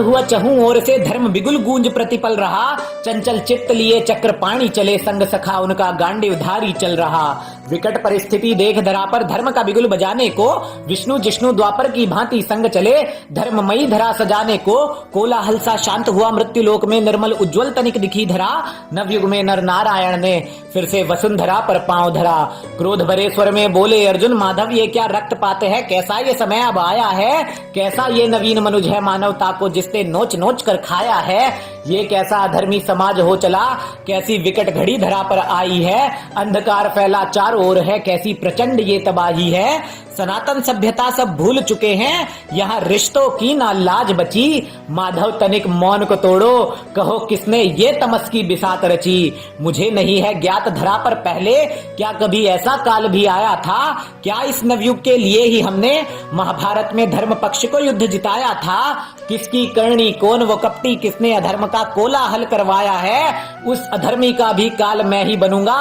हुआ चहूं ओर से धर्म बिगुल गूंज प्रतिपल रहा। चंचल चित्त लिए चक्र पाणी चले, संग सखा उनका गांडीव धारी चल रहा। विकट परिस्थिति देख धरा पर धर्म का बिगुल बजाने को, विष्णु जिष्णु द्वापर की भांति संग चले, धर्ममयी धरा सजाने को। कोलाहल सा शांत हुआ मृत्यु लोक में, निर्मल उज्ज्वल तनिक दिखी धरा। नवयुग में नर नारायण ने फिर से वसुंधरा पर पांव धरा। क्रोध भरे स्वर में बोले अर्जुन, माधव ये क्या रक्तपात है, कैसा ये समय अब आया है, कैसा ये नवीन मनुज है मानवता को जिसने नोच नोच कर खाया है। ये कैसा अधर्मी समाज हो चला, कैसी विकट घड़ी धरा पर आई है। अंधकार फैला चारों ओर है, कैसी प्रचंड ये तबाही है। सनातन सभ्यता सब भूल चुके हैं, यहाँ रिश्तों की ना लाज बची। माधव तनिक मौन को तोड़ो, कहो किसने ये तमस की बिसात रची। मुझे नहीं है ज्ञात धरा पर पहले, क्या कभी ऐसा काल भी आया था। क्या इस नवयुग के लिए ही हमने महाभारत में धर्म पक्ष को युद्ध जिताया था। किसकी करनी कौन वो कपटी, किसने अधर्म का कोलाहल करवाया है। उस अधर्मी का भी काल मैं ही बनूंगा,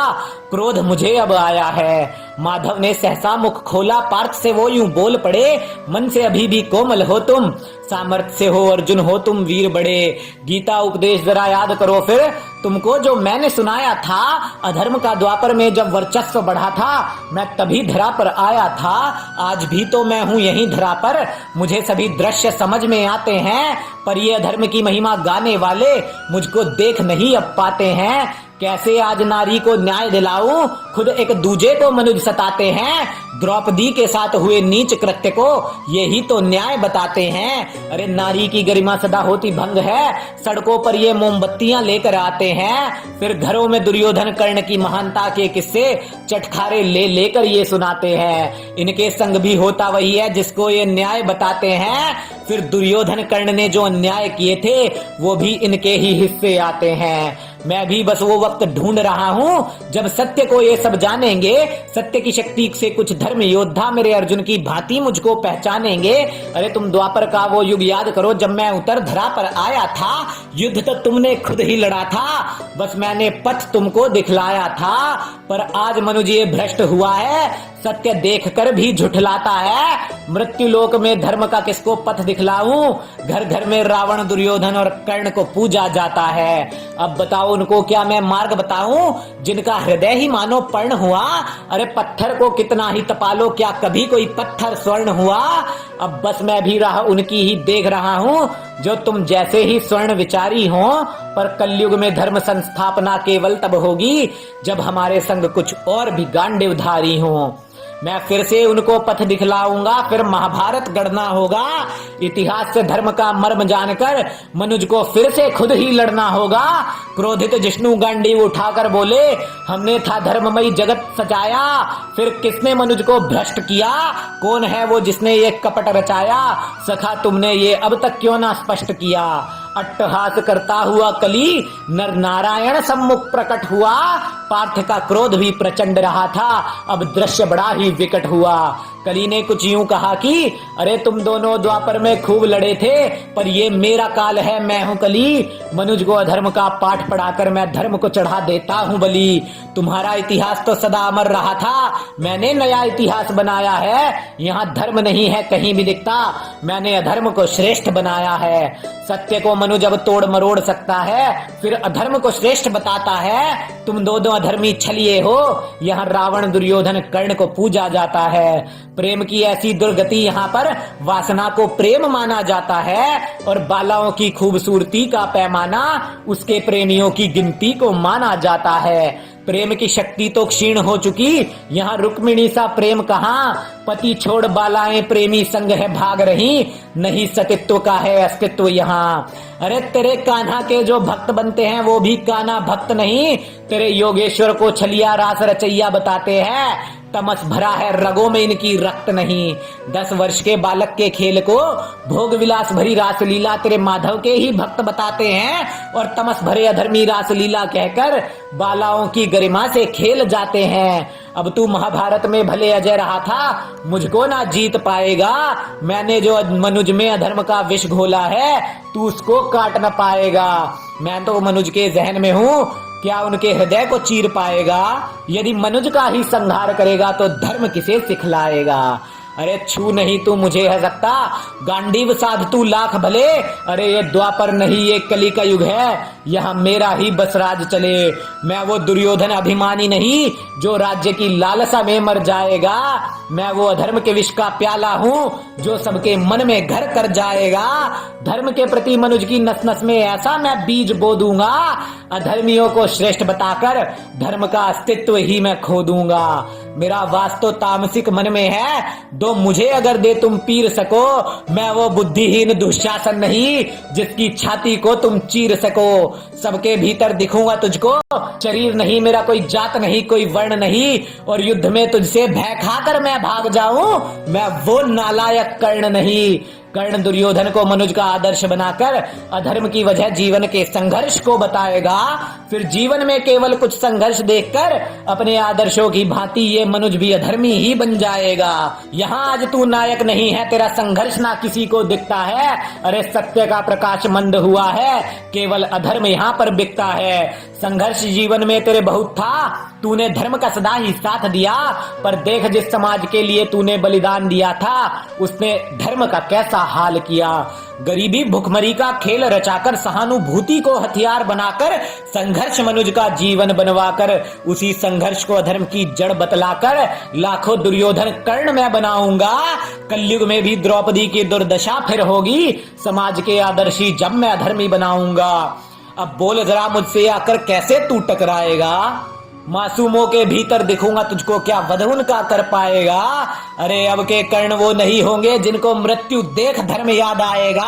क्रोध मुझे अब आया है। माधव ने सहसा मुख खोला, पार्थ से वो यूं बोल पड़े, मन से अभी भी कोमल हो तुम, सामर्थ्य से हो अर्जुन हो तुम वीर बड़े। गीता उपदेश जरा याद करो फिर, तुमको जो मैंने सुनाया था। अधर्म का द्वापर में जब वर्चस्व बढ़ा था, मैं तभी धरा पर आया था। आज भी तो मैं हूँ यहीं धरा पर, मुझे सभी दृश्य समझ में आते हैं। पर ये अधर्म की महिमा गाने वाले मुझको देख नहीं अब पाते हैं। कैसे आज नारी को न्याय दिलाऊं, खुद एक दूजे को मनुज सताते हैं। द्रौपदी के साथ हुए नीच कृत्य को यही तो न्याय बताते हैं। अरे नारी की गरिमा सदा होती भंग है, सड़कों पर ये मोमबत्तियां लेकर आते हैं। फिर घरों में दुर्योधन कर्ण की महानता के किस्से चटखारे ले लेकर ये सुनाते हैं। इनके संग भी होता वही है जिसको ये न्याय बताते हैं। फिर दुर्योधन कर्ण ने जो अन्याय किए थे वो भी इनके ही हिस्से आते हैं। मैं भी बस वो वक्त ढूंढ रहा हूँ जब सत्य को ये सब जानेंगे। सत्य की शक्ति से कुछ धर्म योद्धा मेरे अर्जुन की भांति मुझको पहचानेंगे। अरे तुम द्वापर का वो युग याद करो जब मैं उतर धरा पर आया था। युद्ध तो तुमने खुद ही लड़ा था, बस मैंने पथ तुमको दिखलाया था। पर आज मनुज ये भ्रष्ट हुआ है, सत्य देखकर भी झुठलाता है। मृत्यु लोक में धर्म का किसको पथ दिखलाऊं, घर घर में रावण दुर्योधन और कर्ण को पूजा जाता है। अब बताओ उनको क्या मैं मार्ग बताऊं, जिनका हृदय ही मानो पर्ण हुआ। अरे पत्थर को कितना ही तपालो, क्या कभी कोई पत्थर स्वर्ण हुआ। अब बस मैं भी राह उनकी ही देख रहा हूँ जो तुम जैसे ही स्वर्ण विचारी हो। पर कलयुग में धर्म संस्थापना केवल तब होगी जब हमारे संग कुछ और भी गांडीवधारी हो। मैं फिर से उनको पथ दिखलाऊंगा, फिर महाभारत गढ़ना होगा। इतिहास से धर्म का मर्म जानकर मनुज को फिर से खुद ही लड़ना होगा। क्रोधित जिष्णु गांडीव उठाकर बोले, हमने था धर्ममयी जगत सजाया, फिर किसने मनुज को भ्रष्ट किया। कौन है वो जिसने ये कपट रचाया, सखा तुमने ये अब तक क्यों ना स्पष्ट किया। अट्टहास करता हुआ कली नर नारायण सम्मुख प्रकट हुआ। पार्थ का क्रोध भी प्रचंड रहा था, अब दृश्य बड़ा ही विकट हुआ। कली ने कुछ यूं कहा कि अरे तुम दोनों द्वापर में खूब लड़े थे, पर ये मेरा काल है, मैं हूं कली। मनुज को अधर्म का पाठ पढ़ाकर मैं धर्म को चढ़ा देता हूं बलि। तुम्हारा इतिहास तो सदा अमर रहा था, मैंने नया इतिहास बनाया है। यहाँ धर्म नहीं है कहीं भी दिखता, मैंने अधर्म को श्रेष्ठ बनाया है। सत्य को मनुज अब तोड़ मरोड़ सकता है, फिर अधर्म को श्रेष्ठ बताता है। तुम दोनों अधर्मी छलिए हो, यहाँ रावण दुर्योधन कर्ण को पूजा जाता है। प्रेम की ऐसी दुर्गति यहाँ पर वासना को प्रेम माना जाता है, और बालाओं की खूबसूरती का पैमाना उसके प्रेमियों की गिनती को माना जाता है। प्रेम की शक्ति तो क्षीण हो चुकी, यहाँ रुक्मिणी सा प्रेम कहाँ। पति छोड़ बालाएं प्रेमी संग है भाग रही, नहीं सतित्व का है अस्तित्व यहाँ। अरे तेरे कान्हा के जो भक्त बनते हैं वो भी कान्हा भक्त नहीं, तेरे योगेश्वर को छलिया रास रचैया बताते हैं। तमस भरा है रगों में इनकी रक्त नहीं। 10 वर्ष के बालक के खेल को भोग विलास भरी रासलीला तेरे माधव के ही भक्त बताते हैं, और तमस भरे अधर्मी रासलीला कहकर बालाओं की गरिमा से खेल जाते हैं। अब तू महाभारत में भले अजय रहा था, मुझको ना जीत पाएगा। मैंने जो मनुज में अधर्म का विष घोला है, तू उसको काट न पाएगा। मैं तो मनुज के जहन में हूँ, क्या उनके हृदय को चीर पाएगा। यदि मनुज का ही संहार करेगा तो धर्म किसे सिखलाएगा। अरे छू नहीं तू मुझे है सकता, गांडीव साध तू लाख भले। अरे ये द्वापर नहीं ये कली का युग है, यहाँ मेरा ही बस राज चले। मैं वो दुर्योधन अभिमानी नहीं जो राज्य की लालसा में मर जाएगा। मैं वो अधर्म के विष का प्याला हूँ जो सबके मन में घर कर जाएगा। धर्म के प्रति मनुज की नस नस में ऐसा मैं बीज बो दूंगा, अधर्मियों को श्रेष्ठ बताकर धर्म का अस्तित्व ही मैं खो दूंगा। मेरा वास्तव तामसिक मन में है, दो मुझे अगर दे तुम पीर सको। मैं वो बुद्धिहीन दुशासन नहीं जिसकी छाती को तुम चीर सको। सबके भीतर दिखूंगा तुझको, शरीर नहीं मेरा कोई जात नहीं कोई वर्ण नहीं, और युद्ध में तुझसे भय खाकर मैं भाग जाऊं, मैं वो नालायक कर्ण नहीं। कर्ण दुर्योधन को मनुज का आदर्श बनाकर अधर्म की वजह जीवन के संघर्ष को बताएगा। फिर जीवन में केवल कुछ संघर्ष देखकर अपने आदर्शों की भांति ये मनुज भी अधर्मी ही बन जाएगा। यहाँ आज तू नायक नहीं है, तेरा संघर्ष ना किसी को दिखता है। अरे सत्य का प्रकाश मंद हुआ है, केवल अधर्म यहाँ पर बिकता है। संघर्ष जीवन में तेरे बहुत था, तूने धर्म का सदा ही साथ दिया, पर देख जिस समाज के लिए तूने बलिदान दिया था उसने धर्म का कैसा हाल किया। गरीबी भुखमरी का खेल रचाकर सहानुभूति को हथियार बनाकर संघर्ष मनुज का जीवन बनवाकर उसी संघर्ष को अधर्म की जड़ बतलाकर लाखों दुर्योधन कर्ण मैं बनाऊंगा। कलयुग में भी द्रौपदी की दुर्दशा फिर होगी, समाज के आदर्शी जब मैं अधर्मी बनाऊंगा। अब बोल जरा मुझसे आकर कैसे तू टकराएगा, मासूमों के भीतर दिखूंगा तुझको क्या वध उनका कर पाएगा। अरे अब के कर्ण वो नहीं होंगे जिनको मृत्यु देख धर्म याद आएगा।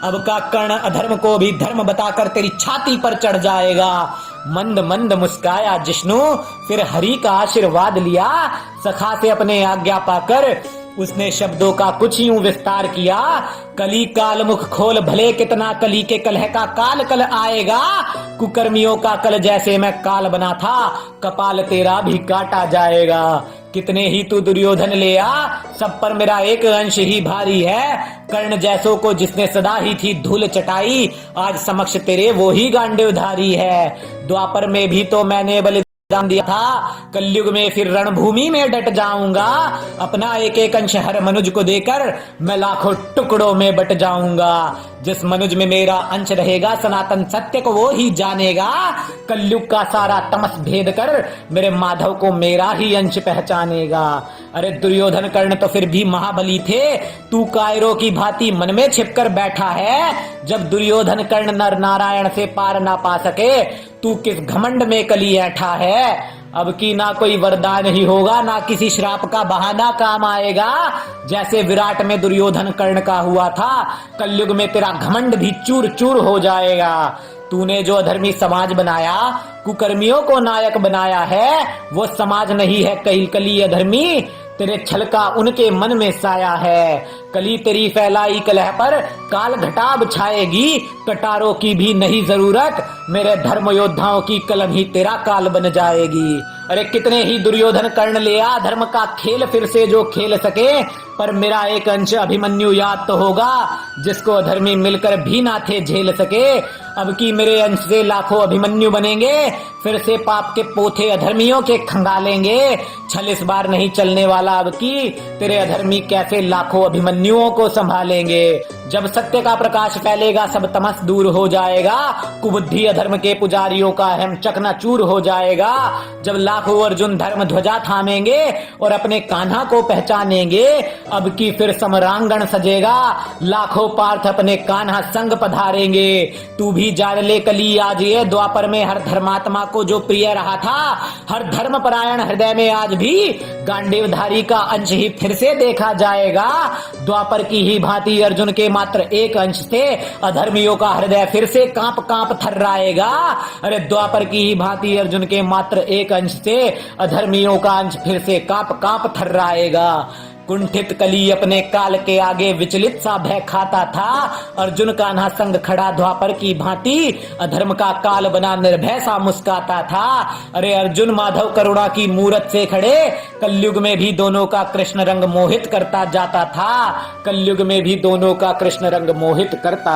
अब का कर्ण अधर्म को भी धर्म बताकर तेरी छाती पर चढ़ जाएगा। मंद मंद मुस्काया जिष्णु, फिर हरि का आशीर्वाद लिया। सखा से अपने आज्ञा पाकर उसने शब्दों का कुछ यूं विस्तार किया। कली काल मुख खोल भले, कितना कली के कलह का काल कल आएगा। कुकर्मियों का कल जैसे मैं काल बना था, कपाल तेरा भी काटा जाएगा। कितने ही तू दुर्योधन ले आ, सब पर मेरा एक अंश ही भारी है। कर्ण जैसों को जिसने सदा ही थी धूल चटाई, आज समक्ष तेरे वो ही गांडीवधारी है। द्वापर में भी तो मैंने बलिदान दिया था, कलयुग में फिर रणभूमि में डट जाऊंगा। अपना एक एक अंश हर मनुज को देकर मैं लाखों टुकड़ों में बट जाऊंगा। जिस मनुज में मेरा अंश रहेगा सनातन सत्य को वो ही जानेगा। कलयुग का सारा तमस भेद कर मेरे माधव को मेरा ही अंश पहचानेगा। अरे दुर्योधन कर्ण तो फिर भी महाबली थे, तू कायरों की भांति मन में छिपकर बैठा है। जब दुर्योधन कर्ण नर नारायण से पार ना पा सके, तू किस घमंड में कली ऐठा है। अब की ना कोई वरदान ही होगा, ना किसी श्राप का बहाना काम आएगा। जैसे विराट में दुर्योधन कर्ण का हुआ था, कलयुग में तेरा घमंड भी चूर चूर हो जाएगा। तूने जो अधर्मी समाज बनाया, कुकर्मियों को नायक बनाया है, वो समाज नहीं है कली अधर्मी, तेरे छल का उनके मन में साया है। कली तेरी फैलाई कलह पर काल घटाब छाएगी, कटारों की भी नहीं जरूरत, मेरे धर्म योद्धाओं की कलम ही तेरा काल बन जाएगी। अरे कितने ही दुर्योधन कर्ण ले आ, धर्म का खेल फिर से जो खेल सके, पर मेरा एक अंश अभिमन्यु याद तो होगा, जिसको अधर्मी मिलकर भी ना थे झेल सके। अब की मेरे अंश से लाखों अभिमन्यु बनेंगे, फिर से पाप के पोथे अधर्मियों के खंगालेंगे। छल इस बार नहीं चलने वाला, अब की तेरे अधर्मी कैसे लाखों अभिमन्युओं को संभालेंगे। जब सत्य का प्रकाश फैलेगा सब तमस दूर हो जाएगा, कुबुद्धि अधर्म के पुजारियों का अहम चकनाचूर हो जाएगा। जब लाखों अर्जुन धर्म ध्वजा थामेंगे और अपने कान्हा को पहचानेंगे, अब की फिर समरांगण सजेगा, लाखों पार्थ अपने कान्हा संग पधारेंगे। तू भी जान ले कली आज ये द्वापर में हर धर्मात्मा को जो प्रिय रहा था, हर धर्म परायण हृदय में आज भी गांडीवधारी का अंश ही फिर से देखा जाएगा। द्वापर की ही भांति अर्जुन के मात्र एक अंश से अधर्मियों का हृदय फिर से कांप कांप थर्राएगा। अरे द्वापर की ही भांति अर्जुन के मात्र एक अंश से अधर्मियों का अंश फिर से कांप कांप थर्राएगा। कुंठित कली अपने काल के आगे विचलित सा भय खाता था, अर्जुन कान्हा संग खड़ा द्वापर की भांति अधर्म का काल बना निर्भय सा मुस्काता था। अरे अर्जुन माधव करुणा की मूरत से खड़े, कलयुग में भी दोनों का कृष्ण रंग मोहित करता जाता था, कलयुग में भी दोनों का कृष्ण रंग मोहित करता